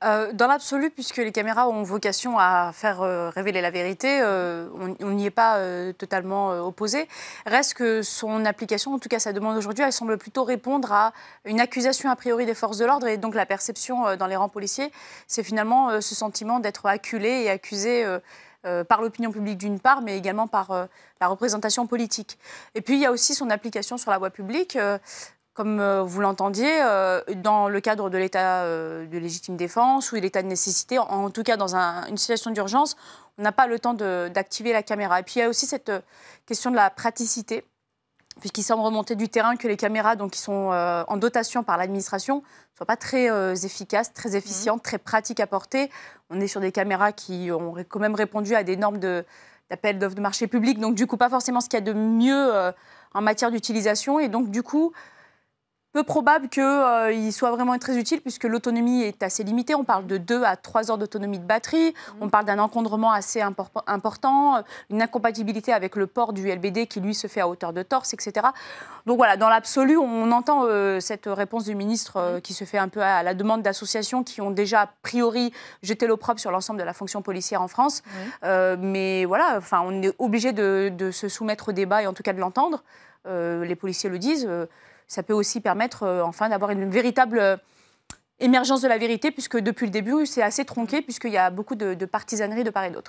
Dans l'absolu, puisque les caméras ont vocation à faire révéler la vérité, on n'y est pas totalement opposé. Reste que son application, en tout cas sa demande aujourd'hui, elle semble plutôt répondre à une accusation a priori des forces de l'ordre. Et donc la perception dans les rangs policiers, c'est finalement ce sentiment d'être acculé et accusé par l'opinion publique d'une part, mais également par la représentation politique. Et puis il y a aussi son application sur la voie publique. Comme vous l'entendiez, dans le cadre de l'état de légitime défense ou de l'état de nécessité, en tout cas dans une situation d'urgence, on n'a pas le temps d'activer la caméra. Et puis il y a aussi cette question de la praticité, puisqu'il semble remonter du terrain que les caméras donc, qui sont en dotation par l'administration ne soient pas très efficaces, très efficientes, très pratiques à porter. On est sur des caméras qui ont quand même répondu à des normes d'appel d'offres de marché public, donc du coup pas forcément ce qu'il y a de mieux en matière d'utilisation. Et donc du coup, peu probable qu'il soit vraiment très utile puisque l'autonomie est assez limitée. On parle de 2 à 3 heures d'autonomie de batterie. On parle d'un encombrement assez important, une incompatibilité avec le port du LBD qui, lui, se fait à hauteur de torse, etc. Donc voilà, dans l'absolu, on entend cette réponse du ministre qui se fait un peu à la demande d'associations qui ont déjà, a priori, jeté l'opprobre sur l'ensemble de la fonction policière en France. Mais voilà, on est obligé de se soumettre au débat et en tout cas de l'entendre. Les policiers le disent. Ça peut aussi permettre enfin d'avoir une véritable émergence de la vérité, puisque depuis le début, c'est assez tronqué, puisqu'il y a beaucoup de partisanerie de part et d'autre.